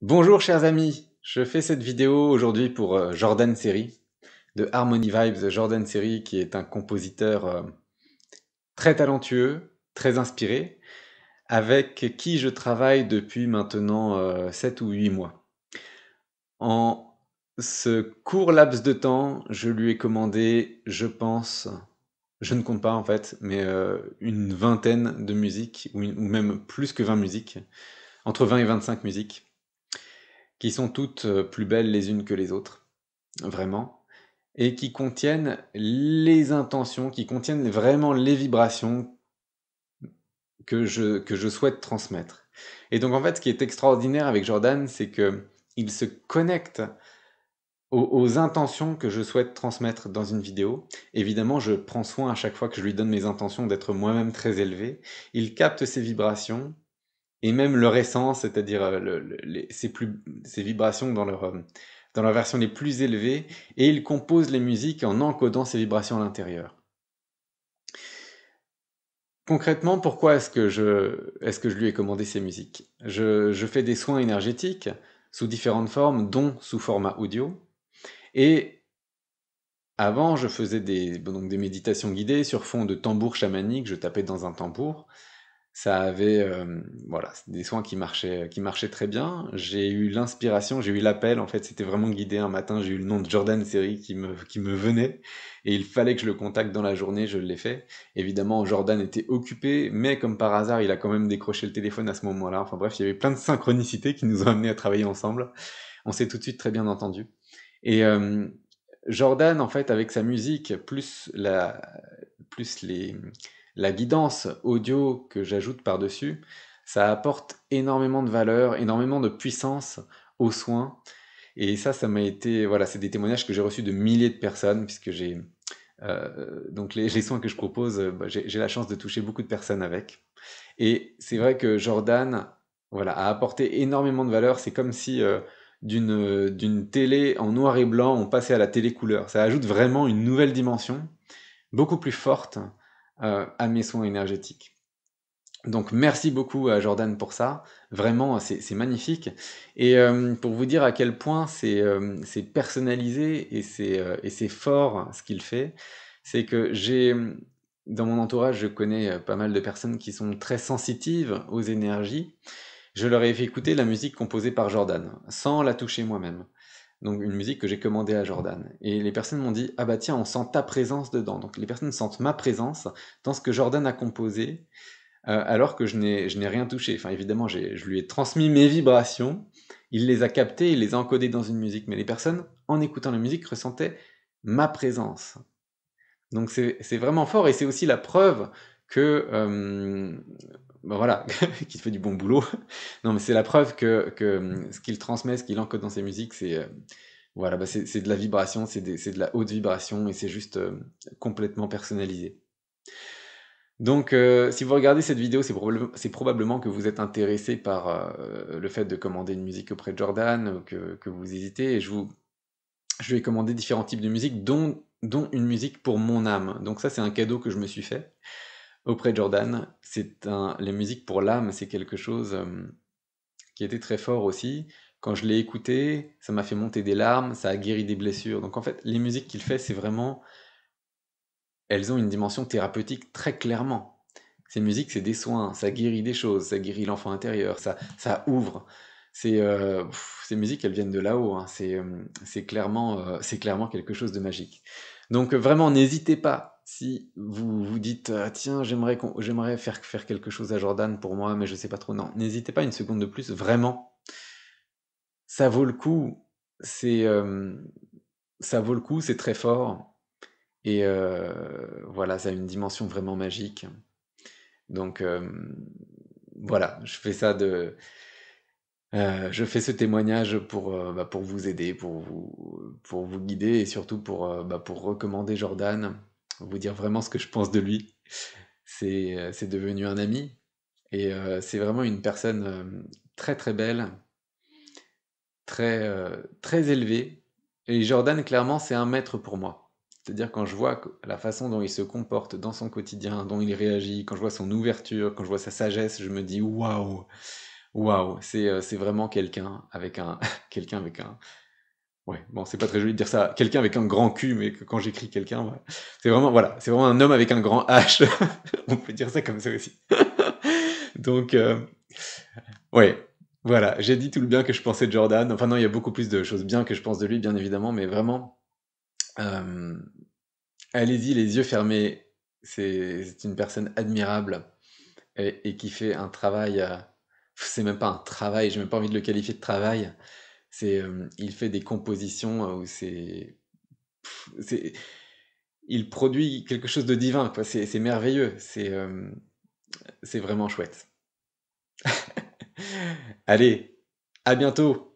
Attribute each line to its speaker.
Speaker 1: Bonjour chers amis, je fais cette vidéo aujourd'hui pour Jordan Serry, de Harmony Vibes. Jordan Serry qui est un compositeur très talentueux, très inspiré, avec qui je travaille depuis maintenant 7 ou 8 mois. En ce court laps de temps, je lui ai commandé, je pense, je ne compte pas en fait, mais une vingtaine de musiques, ou même plus que 20 musiques, entre 20 et 25 musiques, qui sont toutes plus belles les unes que les autres, vraiment, et qui contiennent les intentions, qui contiennent vraiment les vibrations que je souhaite transmettre. Et donc en fait, ce qui est extraordinaire avec Jordan, c'est que il se connecte aux intentions que je souhaite transmettre dans une vidéo. Évidemment, je prends soin à chaque fois que je lui donne mes intentions d'être moi-même très élevé. Il capte ces vibrations et même leur essence, c'est-à-dire ces vibrations dans leur version les plus élevées, et il compose les musiques en encodant ces vibrations à l'intérieur. Concrètement, pourquoi est-ce que je lui ai commandé ces musiques? Je fais des soins énergétiques sous différentes formes, dont sous format audio, et avant, je faisais donc des méditations guidées sur fond de tambour chamanique, je tapais dans un tambour. Ça avait, voilà, des soins qui marchaient très bien. J'ai eu l'inspiration, j'ai eu l'appel, en fait, c'était vraiment guidé. Un matin, j'ai eu le nom de Jordan Serry qui me venait, et il fallait que je le contacte dans la journée, je l'ai fait. Évidemment, Jordan était occupé, mais comme par hasard, il a quand même décroché le téléphone à ce moment-là. Enfin bref, il y avait plein de synchronicités qui nous ont amenés à travailler ensemble. On s'est tout de suite très bien entendu. Et Jordan, en fait, avec sa musique, plus la guidance audio que j'ajoute par-dessus, ça apporte énormément de valeur, énormément de puissance aux soins. Et ça m'a été, voilà, c'est des témoignages que j'ai reçus de milliers de personnes, puisque donc les soins que je propose, bah, j'ai la chance de toucher beaucoup de personnes avec. Et c'est vrai que Jordan, voilà, a apporté énormément de valeur. C'est comme si d'une télé en noir et blanc, on passait à la télé couleur. Ça ajoute vraiment une nouvelle dimension, beaucoup plus forte, à mes soins énergétiques. Donc merci beaucoup à Jordan pour ça. Vraiment, c'est magnifique. Et pour vous dire à quel point c'est personnalisé et c'est fort ce qu'il fait, c'est que dans mon entourage, je connais pas mal de personnes qui sont très sensitives aux énergies. Je leur ai fait écouter la musique composée par Jordan, sans la toucher moi-même. Donc une musique que j'ai commandée à Jordan. Et les personnes m'ont dit, ah bah tiens, on sent ta présence dedans. Donc les personnes sentent ma présence dans ce que Jordan a composé, alors que je n'ai rien touché. Enfin évidemment, je lui ai transmis mes vibrations, il les a captées, il les a encodées dans une musique. Mais les personnes, en écoutant la musique, ressentaient ma présence. Donc c'est vraiment fort, et c'est aussi la preuve que, bah voilà, qu'il fait du bon boulot. Non, mais c'est la preuve que ce qu'il transmet, ce qu'il encode dans ses musiques, voilà, bah c'est de la vibration, c'est de la haute vibration, et c'est juste complètement personnalisé. Donc, si vous regardez cette vidéo, c'est probablement que vous êtes intéressé par le fait de commander une musique auprès de Jordan, ou que vous hésitez, et je lui ai commandé différents types de musique, dont une musique pour mon âme. Donc ça, c'est un cadeau que je me suis fait auprès de Jordan. Les musiques pour l'âme, c'est quelque chose qui était très fort aussi. Quand je l'ai écouté, ça m'a fait monter des larmes, ça a guéri des blessures. Donc en fait, les musiques qu'il fait, c'est vraiment, elles ont une dimension thérapeutique très clairement. Ces musiques, c'est des soins, ça guérit des choses, ça guérit l'enfant intérieur, ça ouvre. Ces musiques, elles viennent de là-haut, hein. C'est clairement quelque chose de magique. Donc vraiment, n'hésitez pas, si vous vous dites tiens, j'aimerais faire quelque chose à Jordan pour moi, mais je sais pas trop. Non, n'hésitez pas une seconde de plus, vraiment, ça vaut le coup. C'est Ça vaut le coup, c'est très fort, et voilà, ça a une dimension vraiment magique. Donc voilà, je fais ce témoignage pour vous aider, pour vous guider, et surtout pour recommander Jordan, vous dire vraiment ce que je pense de lui. C'est devenu un ami, et c'est vraiment une personne très très belle, très élevée. Et Jordan, clairement, c'est un maître pour moi. C'est-à-dire, quand je vois la façon dont il se comporte dans son quotidien, dont il réagit, quand je vois son ouverture, quand je vois sa sagesse, je me dis waouh! Waouh, c'est vraiment quelqu'un avec un quelqu'un avec un ouais, bon, c'est pas très joli de dire ça, quelqu'un avec un grand cul, mais que quand j'écris quelqu'un, voilà, c'est vraiment un homme avec un grand H. On peut dire ça comme ça aussi. Donc, ouais, voilà, j'ai dit tout le bien que je pensais de Jordan. Enfin non, il y a beaucoup plus de choses bien que je pense de lui, bien évidemment, mais vraiment, euh, allez-y, les yeux fermés. C'est une personne admirable et qui fait un travail. C'est même pas un travail, j'ai même pas envie de le qualifier de travail. Il fait des compositions où c'est, il produit quelque chose de divin, quoi. C'est merveilleux. C'est vraiment chouette. Allez, à bientôt.